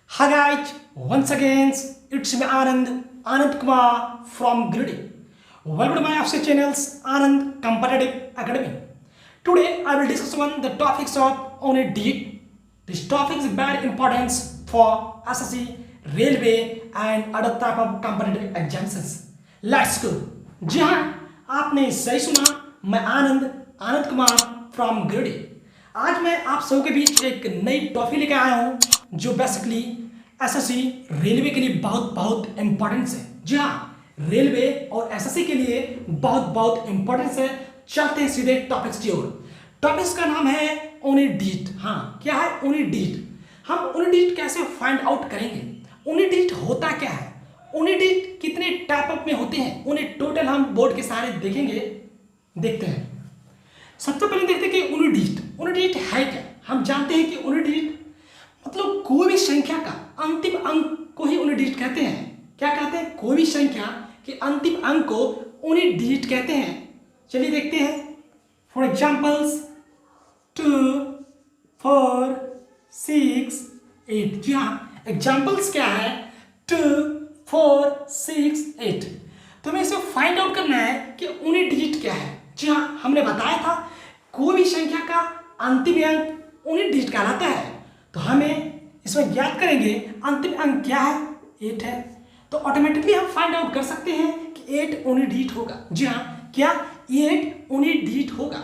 Hi guys, once again it's me Anand Kumar from Griddy. Welcome to my official channels Anand Competitive Academy. Today I will discuss on the topics of only digit. This topic is very important for SSC, railway and other type of competitive examinations. Let's go. जी हाँ, आपने सही सुना. मैं Anand Kumar from greedy. आज मैं आप सबों के बीच एक नई टॉपिक लेकर आया हूं जो बेसिकली एसएससी रेलवे के लिए बहुत बहुत इंपॉर्टेंस है. जी हाँ, रेलवे और एसएससी के लिए बहुत बहुत इंपॉर्टेंस है. चलते हैं सीधे टॉपिक्स की ओर. टॉपिक्स का नाम है यूनिट डिजिट. हाँ, क्या है यूनिट डिजिट? हम यूनिट डिजिट कैसे फाइंड आउट करेंगे? यूनिट डिजिट होता क्या है? यूनिट डिजिट कितने टाइप ऑफ में होते हैं? उन्हें टोटल हम बोर्ड के सहारे देखेंगे. देखते हैं. सबसे पहले देखते हैं कि यूनिट डिजिट है क्या. हम जानते हैं कि यूनिट डिजिट मतलब कोई भी संख्या का अंतिम अंक को ही यूनिट डिजिट कहते हैं. क्या कहते हैं? कोई भी संख्या के अंतिम अंक को यूनिट डिजिट कहते हैं. चलिए देखते हैं. For examples 2, 4, 6, 8. जी हाँ, एग्जांपल्स क्या है? 2, 4, 6, 8. तो हमें इसे फाइंड आउट करना है कि यूनिट डिजिट क्या है. जी हाँ, हमने बताया था कोई भी संख्या का अंतिम अंक यूनिट डिजिट कहलाता है. तो हमें इसमें ज्ञात करेंगे अंतिम अंक क्या है? 8 है. तो ऑटोमेटिकली हम फाइंड आउट कर सकते हैं कि 8 यूनिट डिजिट होगा. जी हाँ, क्या 8 यूनिट डिजिट होगा.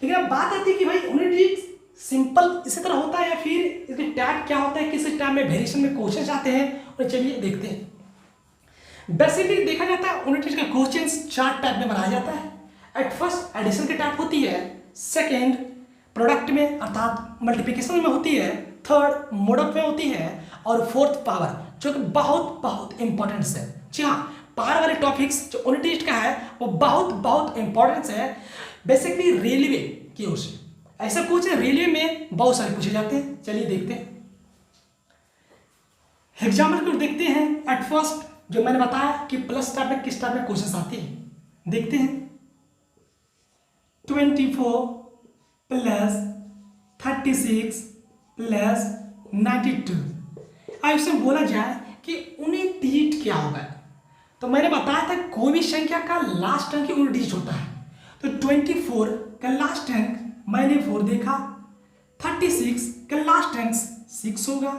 लेकिन अब बात आती है कि भाई यूनिट डिजिट सिंपल इसी तरह होता है या फिर इसके टाइप क्या होता है, किस टाइप में वेरिएशन में क्वेश्चन आते हैं. और चलिए देखते हैं. बेसिकली देखा जाता है यूनिट डिजिट का क्वेश्चन 4 टाइप में बनाया जाता है. एट फर्स्ट एडिशन की टाइप होती है. सेकेंड प्रोडक्ट में अर्थात मल्टीप्लिकेशन में होती है. थर्ड मोड ऑफ में होती है. और फोर्थ पावर, जो कि बहुत बहुत इंपॉर्टेंस है. जी हाँ, पावर वाले टॉपिक्स जो यूनिट डिजिट का है वो बहुत बहुत इंपॉर्टेंस है. बेसिकली रेलवे की ओर से ऐसा कुछ रेलवे में बहुत सारे पूछे जाते हैं. चलिए देखते हैं. एग्जाम्पल को देखते हैं. एट फर्स्ट जो मैंने बताया कि प्लस टाइप में किस टाइप में क्वेश्चन आते हैं. देखते हैं. 24 प्लस 36 प्लस 92. अब इसे बोला जाए कि यूनिट डिजिट क्या होगा. तो मैंने बताया था कोई भी संख्या का लास्ट अंक यूनिट डिजिट होता है. तो 24 का लास्ट अंक मैंने 4 देखा. 36 का लास्ट अंक 6 होगा.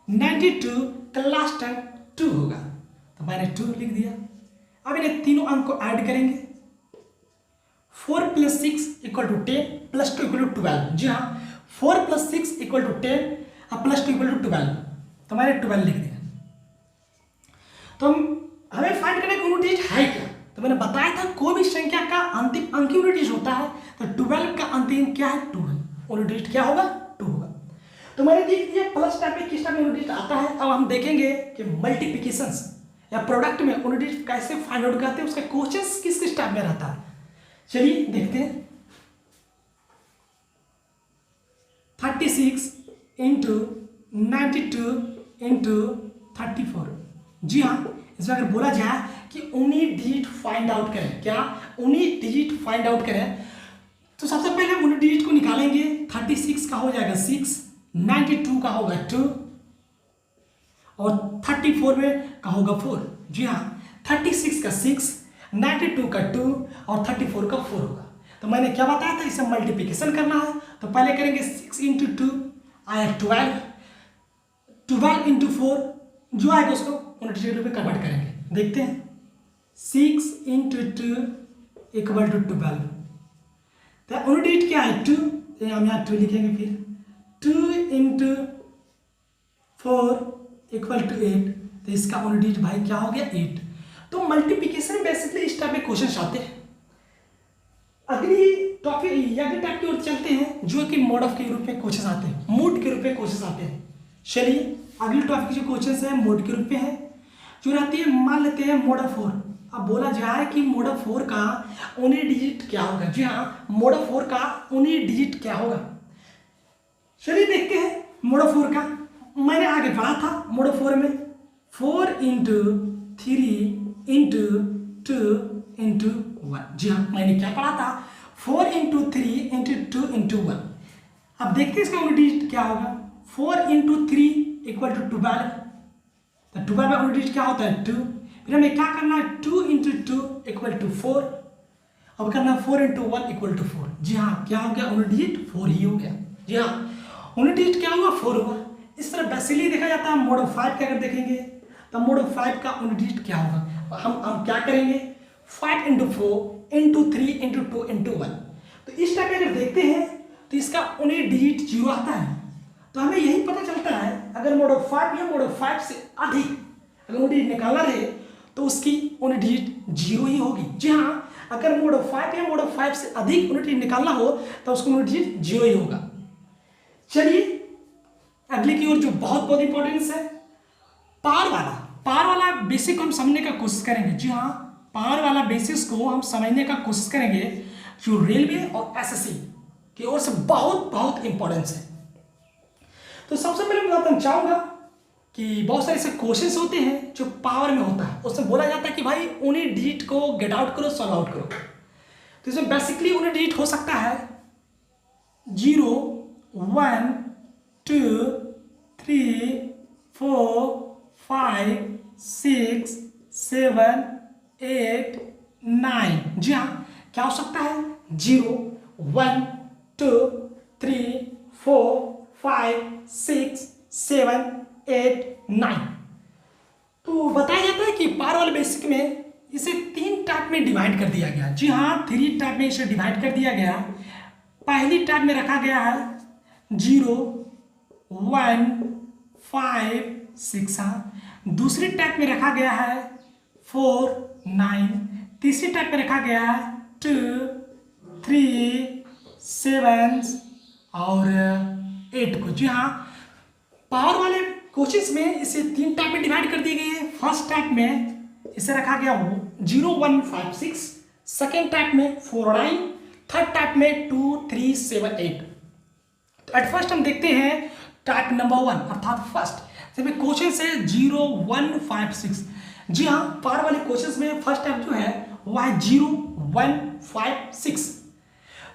92 का लास्ट अंक 2 होगा. तो मैंने 2 लिख दिया. अब इन्हें तीनों अंक को ऐड करेंगे. 4 + 6 = 10 + 2 = 12. जी हाँ, 4 + 6 = 10 और +2 = 12. तो मैंने 12 लिख दिया. तो हमें फाइंड करना है कि यूनिट डिजिट है क्या. तो मैंने बताया था कोई भी संख्या का अंतिम अंक यूनिट डिजिट होता है. तो 12 का अंतिम क्या है? 2 है. यूनिट डिजिट क्या होगा? 2 होगा. तो मैंने देख दिया प्लस टाइप में किस टाइप में यूनिट डिजिट आता है. अब हम देखेंगे कि मल्टीप्लिकेशंस या प्रोडक्ट में यूनिट डिजिट कैसे फाइंड आउट करते हैं, उसका क्वेश्चन किस किस टाइप में रहता है. चलिए देखते हैं. 36 × 92 × 34. जी हाँ, इसमें अगर बोला जाए कि यूनिट डिजिट फाइंड आउट करें, क्या यूनिट डिजिट फाइंड आउट करें, तो सबसे पहले हम यूनिट डिजिट को निकालेंगे. 36 का हो जाएगा 6, 92 का होगा 2 और 34 में का होगा 4. जी हाँ, 36 का 6, 92 का 2 और 34 का 4 होगा. तो मैंने क्या बताया था, इसे मल्टीप्लिकेशन करना है. तो पहले करेंगे 6 × 2 आया 12, 12 × 4 जो आएगा उसको यूनिट डिजिट में कन्वर्ट करेंगे. देखते हैं. 6 × 2 = 12. तो यूनिट डिजिट क्या है? 2. हम यहाँ 2 लिखेंगे. फिर 2 × 4 = 8. तो इसका यूनिट डिजिट भाई क्या हो गया? 8. तो मल्टीप्लिकेशन बेसिकली इस टाइप के क्वेश्चन आते हैं. अगली टॉपिक अगले टाइप की ओर चलते हैं जो कि मोड ऑफ के रूप में क्वेश्चन आते हैं, मोड के रूप में क्वेश्चन आते हैं. चलिए अगली टॉपिक जो क्वेश्चन है मोड के रूप में है, जो रहती है. मान लेते हैं मोड ऑफ 4. अब बोला जाए कि मोड ऑफ 4 का यूनिट डिजिट क्या होगा. जी हाँ, मोड ऑफ 4 का यूनिट डिजिट क्या होगा. चलिए देखते हैं मोड ऑफ 4 का. मैंने आगे पढ़ा था मोड ऑफ 4 में 4 × 3 × 2 × 1. जी हाँ, मैंने क्या पढ़ा था? 4 × 3 × 2 × 1. अब देखते हैं इसका यूनिट डिजिट क्या होगा. 4 × 3 = 12 तो 12 में यूनिट डिजिट क्या होता है 2। फिर हमें क्या करना है 2 इंटू 2 इक्वल टू 4। अब करना 4 इंटू 1 इक्वल टू 4। जी हाँ, क्या हो गया यूनिट डिजिट 4 ही हो गया। जी हाँ, यूनिट डिजिट क्या हुआ 4 हुआ। इस तरह बेसिकली देखा जाता है मोड ऑफ 5 का अगर देखेंगे तो मोड ऑफ 5 का यूनिट डिजिट क्या होगा। हम क्या करेंगे 5 इंटू 4 इंटू 3 इंटू 2 इंटू 1। तो इस टाइप में अगर देखते हैं तो इसका यूनिट डिजिट 0 आता है। तो हमें यही पता चलता है अगर मोड ऑफ 5 या मोड ऑफ 5 से अधिक अगर यूनिट डिजिट निकालना रहे तो उसकी यूनिट डिजिट 0 ही होगी। जी हाँ, अगर मोड ऑफ 5 या मोड ऑफ 5 से अधिक यूनिट डिजिट निकालना हो तो उसका यूनिट डिजिट 0 ही होगा। चलिए अगले की ओर जो बहुत इंपॉर्टेंस है पावर वाला बेसिक हम समझने का कोशिश करेंगे। जी हाँ, पावर वाला बेसिस को हम समझने का कोशिश करेंगे जो रेलवे और एसएससी की ओर से बहुत इंपॉर्टेंस है। तो सबसे पहले मैं बताना चाहूंगा कि बहुत सारे ऐसे क्वेश्चंस होते हैं जो पावर में होता है, उसमें बोला जाता है कि भाई यूनिट डिजिट को गेट आउट करो, सॉल्व आउट करो। तो इसमें बेसिकली यूनिट डिजिट हो सकता है 0 1 2 3 4 5 6 7 8 9। जी हाँ, क्या हो सकता है 0 1 2 3 4 5 6 7 8 9। तो बताया जाता है कि पावर वाले बेसिक में इसे 3 टाइप में डिवाइड कर दिया गया। जी हाँ, 3 टाइप में इसे डिवाइड कर दिया गया। पहली टाइप में रखा गया है 0 1 5 6। दूसरी टाइप में रखा गया है 4 9। तीसरी टाइप में रखा गया है 2 3 7 और 8 को। जी हाँ, पावर वाले क्वेश्चंस में इसे 3 टाइप में डिवाइड कर दी गई है। फर्स्ट टाइप में इसे रखा गया 0 1 5 6, सेकेंड टाइप में 4 9, थर्ड टाइप में 2 3 7 8। तो एट फर्स्ट हम देखते हैं टाइप नंबर 1 अर्थात फर्स्ट क्वेश्चन से 0 1 5 6। जी हाँ, पावर वाले क्वेश्चंस में फर्स्ट टाइप जो है वह है 0 1 5 6।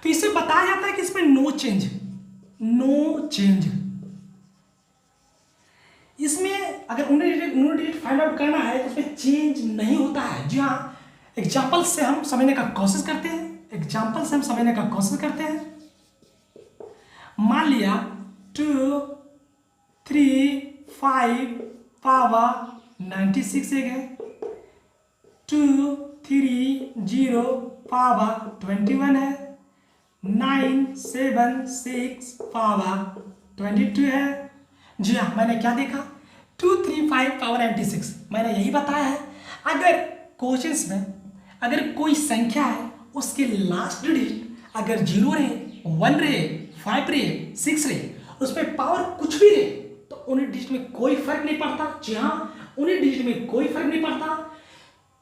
तो इससे बताया जाता है कि इसमें नो चेंज। इसमें अगर यूनिट डिजिट फाइंड आउट करना है तो उसमें चेंज नहीं होता है। जी हाँ, एग्जाम्पल से हम समझने का कोशिश करते हैं। मान लिया 2 3 5 पावर 96 एक है, 2 3 0 पावर 21 है, 9 7 6 पावर 22 है। जी हाँ, मैंने क्या देखा 2 3 5 पावर 96। मैंने यही बताया है अगर क्वेश्चंस में अगर कोई संख्या है उसके लास्ट डिजिट अगर 0 रहे 1 रहे 5 रहे 6 रहे उसमें पावर कुछ भी रहे तो यूनिट डिजिट में कोई फर्क नहीं पड़ता। जी हाँ, यूनिट डिजिट में कोई फर्क नहीं पड़ता,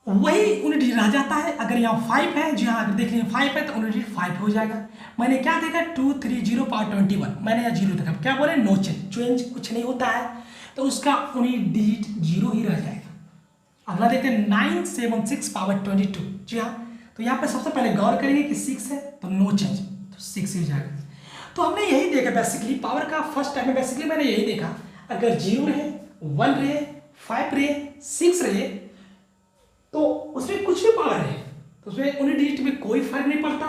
वही यूनिट डिजिट रह जाता है। अगर यहाँ 5 है, जी हाँ, अगर देख लीजिए 5 है तो यूनिट डिजिट 5 हो जाएगा। मैंने क्या देखा 2 3 0 पावर 21, मैंने यहाँ 0 देखा। क्या बोले नो चेंज कुछ नहीं होता है तो उसका यूनिट डिजिट 0 ही रह जाएगा। अगला देखते हैं 9 7 6 पावर 22। जी हाँ, तो यहाँ पे सबसे पहले गौर करेंगे कि 6 है तो नो चेंज, तो 6 ही जाएगा। तो हमने यही देखा बेसिकली पावर का फर्स्ट टाइम में बेसिकली मैंने यही देखा अगर 0 रहे 1 रहे 5 रहे 6 रहे तो उसमें कुछ भी पावर है तो उसमें यूनिट डिजिट में कोई फर्क नहीं पड़ता,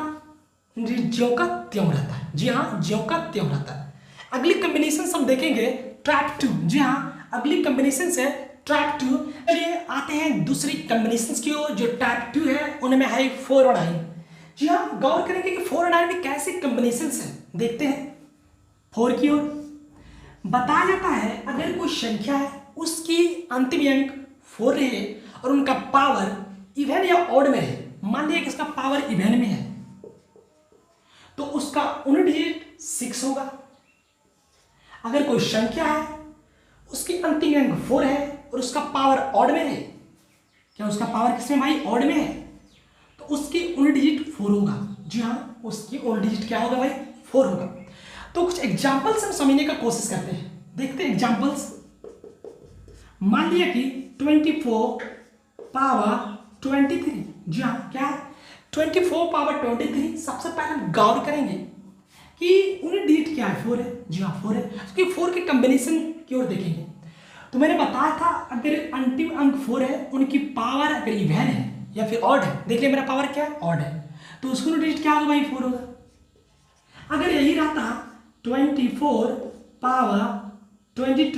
ज्यों का त्यों रहता है। जी हाँ, ज्यों का त्यों रहता है। अगली कॉम्बिनेशन हम देखेंगे ट्रैप 2। जी हाँ, अगली कॉम्बिनेशन है ट्रैप 2। चलिए आते हैं दूसरी कॉम्बिनेशन की ओर जो ट्रैप 2 है, उनमें है 4 और 9। जी हाँ, गौर करेंगे कि 4 और 9 में कैसी कॉम्बिनेशन है। देखते हैं 4 की ओर। बताया जाता है अगर कोई संख्या है उसकी अंतिम अंक 4 रहे और उनका पावर इवन या ऑड में है, मान लिया कि इसका पावर इवन में है तो उसका यूनिट डिजिट 6 होगा। अगर कोई संख्या है उसकी अंतिम अंक 4 है और उसका पावर ऑड में है, क्या उसका पावर किसमें भाई ऑड में है, तो उसकी यूनिट डिजिट 4 होगा। जी हाँ, उसकी यूनिट डिजिट क्या होगा भाई 4 होगा। तो कुछ एग्जाम्पल्स हम समझने का कोशिश करते हैं। देखते हैं एग्जाम्पल्स। मान लिया कि 24 पावर 23। जी हाँ, क्या है 24 पावर 23। सबसे पहले हम गौर करेंगे कि यूनिट डिजिट क्या है 4 है। जी हाँ 4 है, क्योंकि 4 के कॉम्बिनेशन की ओर देखेंगे तो मैंने बताया था अगर अंतिम अंक 4 है उनकी पावर अगर इवन है या फिर ऑड है, देख लिया मेरा पावर क्या है, ऑड है, तो उसको डिजिट क्या होगा भाई, 4 होगा। अगर यही रहता 24 पावर 22,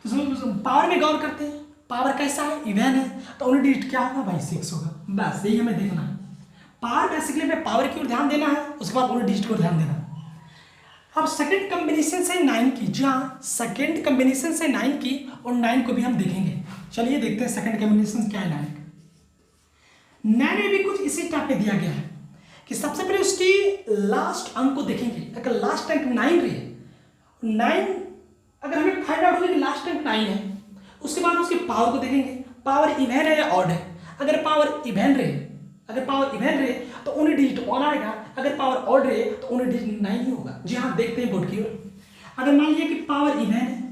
तो पावर में गौर करते हैं, पावर कैसा है, इवन है, तो उन्हें डिजिट क्या होगा भाई, 6 होगा। बस यही हमें देखना है, पावर बेसिकली में पावर की ओर ध्यान देना है, उसके बाद उन्हें डिजिट को ध्यान देना है। अब सेकंड कॉम्बिनेशन से 9 की, जी हाँ सेकंड कॉम्बिनेशन से 9 की, और 9 को भी हम देखेंगे। चलिए देखते हैं सेकंड कॉम्बिनेशन क्या है 9 का। 9 में भी कुछ इसी टाइप में दिया गया है कि सबसे पहले उसकी लास्ट अंक को देखेंगे। अगर लास्ट अंक 9 रहे, 9 अगर हमें फाइंड आउट होगा कि लास्ट अंक 9 है, उसके बाद उसके पावर को देखेंगे, पावर इवन है या ऑड है। अगर पावर इवन रहे, तो उन्हें डिजिट 1 आएगा, अगर पावर ऑड रहे तो उन्हें डिजिट 9 ही होगा। जी हाँ देखते हैं बोर्ड की ओर। अगर मान लिया कि पावर इवन है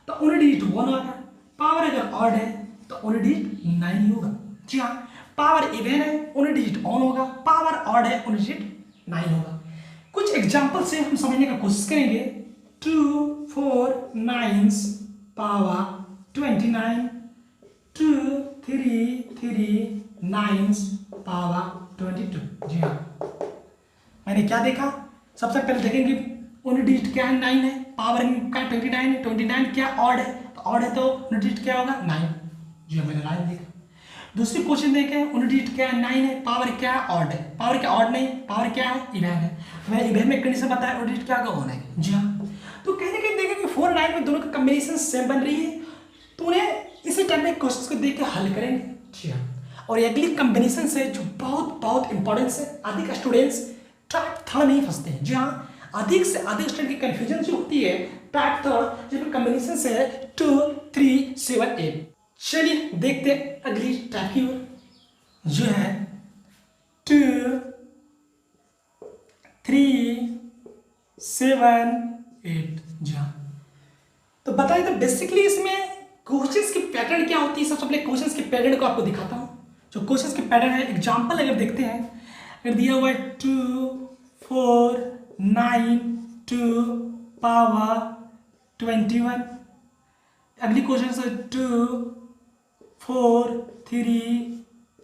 तो उन्हें डिजिट 1 आएगा, पावर अगर ऑड है तो उन्हें डिजिट 9 ही होगा। जी हाँ पावर इवन है उन्हें डिजिट 1 होगा, पावर ऑड है उन्हें डिजिट 9 होगा। कुछ एग्जाम्पल से हम समझने का कोशिश करेंगे। 2 4 9 पावर 29, 2 3 3 9 पावर 22। जी हाँ मैंने क्या देखा, सबसे पहले देखेंगे उन्हें डिजिट क्या है, 9 है, पावर का 29 है, 29 क्या ऑड है, तो ऑड है तो उन्हें डिजिट क्या होगा 9। जी हाँ मैंने 9 देखा। दूसरी क्वेश्चन देखें, उन्हें डिजिट क्या है 9 है, पावर क्या है ऑड है, पावर क्या ऑड नहीं, पावर क्या है इवन है, मैंने इवन में कंडीशन बताया उन्हें डिजिट क्या होगा 1 है। जी हाँ तो कहीं ना कहीं देखें कि 4 9 में दोनों का कॉम्बिनेशन सेम बन रही है, तो उन्हें इसी टाइप में क्वेश्चन को देख के हल करेंगे। जी हाँ और अगली कॉम्बिनेशन से जो बहुत बहुत इंपॉर्टेंस है, अधिक स्टूडेंट्स टाइप थर्ड नहीं फंसते हैं। जी हाँ अधिक से अधिक स्टूडेंट की कंफ्यूजन जो होती है टाइप थर्ड जिसमें कॉम्बिनेशन से है 2 3 7 8। चलिए देखते हैं अगली टाइप की ओर, जो है 2 3 7 8। जी हाँ तो बताइए तो बेसिकली इसमें क्वेश्चंस की पैटर्न क्या होती है। सबसे पहले क्वेश्चंस के पैटर्न को आपको दिखाता हूँ। जो क्वेश्चंस के पैटर्न है, एग्जांपल अगर देखते हैं, अगर दिया हुआ है 2 4 9 2 पावर 21, अगली क्वेश्चन है 2 4 3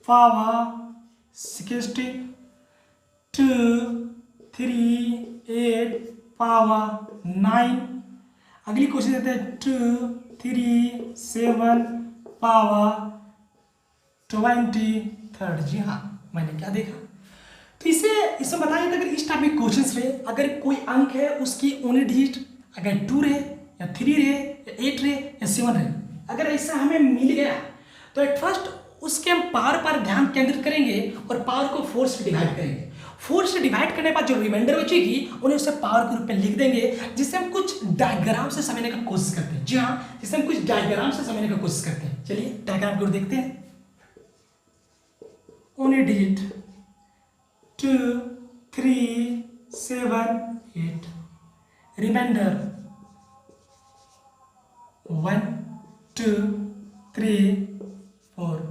पावर 60, 2 3 8 पावर 9, अगली क्वेश्चन देते हैं 2 3 7 पावर 23। जी हाँ मैंने क्या देखा, तो इसे बताइए अगर इस टाइप में क्वेश्चन रहे, अगर कोई अंक है उसकी यूनिट डिजिट अगर 2 रहे या 3 रहे या 8 रहे या 7 रहे, अगर ऐसा हमें मिल गया तो एट फर्स्ट उसके हम पावर पर ध्यान केंद्रित करेंगे और पावर को 4 से डिवाइड करेंगे। 4 से डिवाइड करने के बाद जो रिमाइंडर बचेगी उन्हें उसे पावर के रूप में लिख देंगे, जिससे हम कुछ डायग्राम से समझने का कोशिश करते हैं। जी हाँ जिससे हम कुछ डायग्राम से समझने का कोशिश करते हैं। चलिए डायग्राम को देखते हैं। Unit digit 2 3 7 8, remainder 1 2 3 4।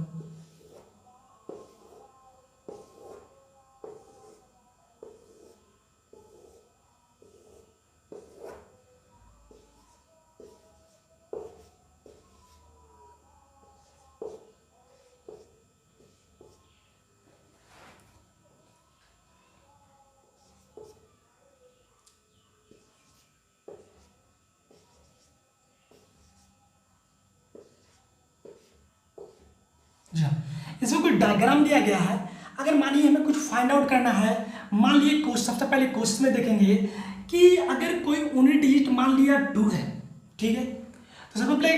इसमें कोई डायग्राम दिया गया है। अगर मान लीजिए हमें कुछ फाइंड आउट करना है, मान लीजिए सबसे पहले क्वेश्चन में देखेंगे कि अगर कोई यूनिट डिजिट मान लिया 2 है, ठीक है, तो सबसे पहले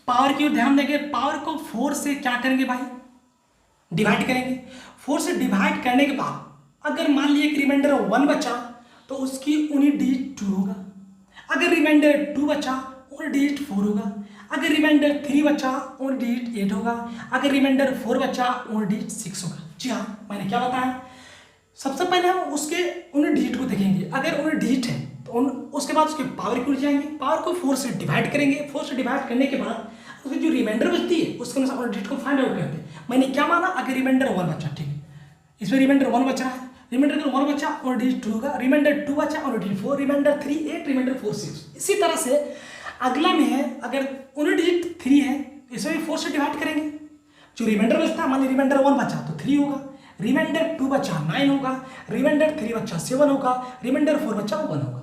पावर की ओर ध्यान देंगे। पावर को 4 से क्या करेंगे भाई, डिवाइड करेंगे। 4 से डिवाइड करने के बाद अगर मान लिया कि रिमाइंडर 1 बचा तो उसकी यूनिट डिजिट 2 होगा। अगर रिमाइंडर 2 बचा यूनिट डिजिट 4 होगा। अगर रिमाइंडर 3 बचा यूनिट डिजिट 8 होगा। अगर रिमाइंडर 4 बचा यूनिट डिजिट 6 होगा। जी हाँ मैंने क्या बताया, सबसे पहले हम उसके यूनिट डिजिट को देखेंगे। अगर यूनिट डिजिट है तो उसके बाद उसके पावर की ओर जाएंगे, पावर को 4 से डिवाइड करेंगे। 4 से डिवाइड करने के बाद उसकी जो रिमाइंडर बचती है उसके अनुसार यूनिट डिजिट को फाइंड आउट करते हैं। मैंने क्या माना, अगर रिमाइंडर 1 बचा, ठीक है, इसमें रिमाइंडर 1 बच रहा है, रिमाइंडर अगर 1 बचा यूनिट डिजिट 2 होगा। रिमाइंडर 2 बचा यूनिट डिजिट 4, रिमाइंडर 3 8, रिमाइंडर 4 6। इसी तरह से अगला में है, अगर यूनिट डिजिट 4 से डिवाइड करेंगे, जो रिमाइंडर बचता है, मान लीजिए रिमाइंडर 1 बचा तो 3 होगा, रिमाइंडर 2 बचा 9 होगा, रिमाइंडर 3 बचा 7 होगा, रिमाइंडर 4 बचा 1 होगा।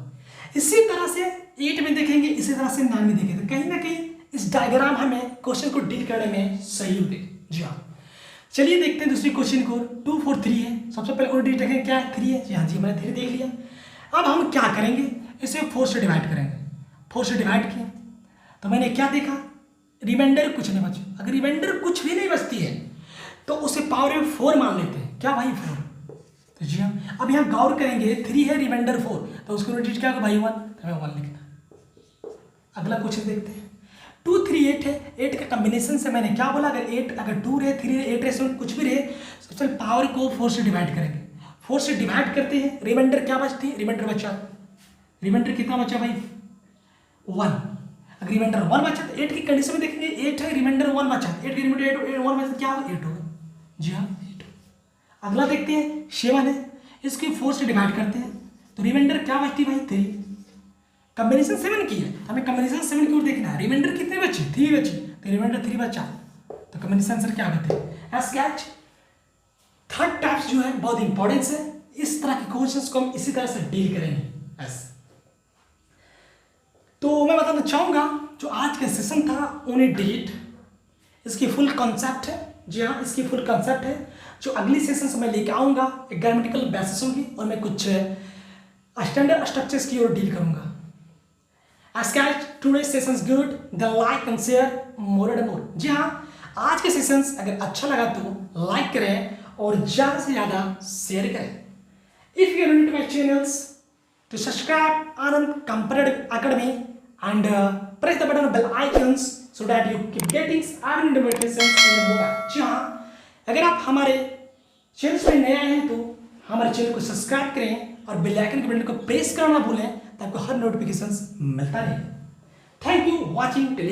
इसी तरह से 8 में देखेंगे, इसी तरह से 9 में देखेंगे। तो कहीं ना कहीं इस डायग्राम हमें क्वेश्चन को डील करने में सहयोग दे। जी हाँ, चलिए देखते हैं दूसरी क्वेश्चन को। 2 4 3 है, सबसे पहले ऑलरेडी देखेंगे क्या है, 3 है। जी हाँ जी, मैंने 3 देख लिया। अब हम क्या करेंगे, इसे 4 से डिवाइड करेंगे। 4 से डिवाइड किया तो मैंने क्या देखा, रिमाइंडर कुछ नहीं बचा। अगर रिमाइंडर कुछ भी नहीं बचती है तो उसे पावर में 4 मान लेते हैं। क्या भाई 4? तो जी हाँ, अब यहाँ गौर करेंगे, 3 है, रिमाइंडर 4, तो उसको नोटिस क्या होगा भाई 1, तो मैं 1 लिखता। अगला क्वेश्चन देखते हैं। 2 3 8 है, 8 का कॉम्बिनेशन से मैंने क्या बोला, अगर 8 अगर 2 रहे, 3 रहे, 8 रहे, 7 कुछ भी रहे, सबसे पावर को 4 से डिवाइड करेंगे। 4 से डिवाइड करते हैं, रिमाइंडर क्या बचती है, रिमाइंडर बचा, रिमाइंडर कितना बचा भाई 1। अगर रिमाइंडर 1 बचा तो 8 की कंडीशन में देखेंगे, 8 है, रिमाइंडर 1 बचा, 8 की रिमाइंडर 1 बचा, क्या होगा 8 होगा। जी हाँ 8। अगला देखते हैं 7 है, इसकी 4 से डिवाइड करते हैं तो रिमाइंडर क्या बचती भाई 3। कॉम्बिनेशन 7 की है, हमें कॉम्बिनेशन 7 की ओर देखना है। रिमाइंडर कितने बचे, 3 बची, तो रिमाइंडर 3 बचा, तो कॉम्बिनेशन आंसर क्या होगा 3। एज कैच थर्ड टाइप्स जो है बहुत इंपॉर्टेंस है, इस तरह के क्वेश्चंस को हम इसी तरह से डील करेंगे। एस तो मैं बताना चाहूंगा जो आज का सेशन था उन्हें डिलीट, इसकी फुल कॉन्सेप्ट है। जी हाँ, इसकी फुल कॉन्सेप्ट है जो अगली सेशन से मैं लेके आऊंगा, ग्रामेटिकल बेसिस होंगी और मैं कुछ स्टैंडर्ड स्ट्रक्चर्स की ओर डील करूंगा। As catch today's sessions good, then like and share more and more। जी हाँ, आज के सेशंस अगर अच्छा लगा तो लाइक करें और ज़्यादा से ज़्यादा शेयर करें। If you are new to my channels, to subscribe Anand Competitive Academy and press the button of bell icons so that you keep getting every notifications in your mobile। जी हाँ, अगर आप हमारे चैनल पे नए आए हैं तो हमारे चैनल को सब्सक्राइब करें और बेल आइकन के बटन को प्रेस करना ना भूलें ताकि हर नोटिफिकेशंस मिलता रहे। Thank you watching till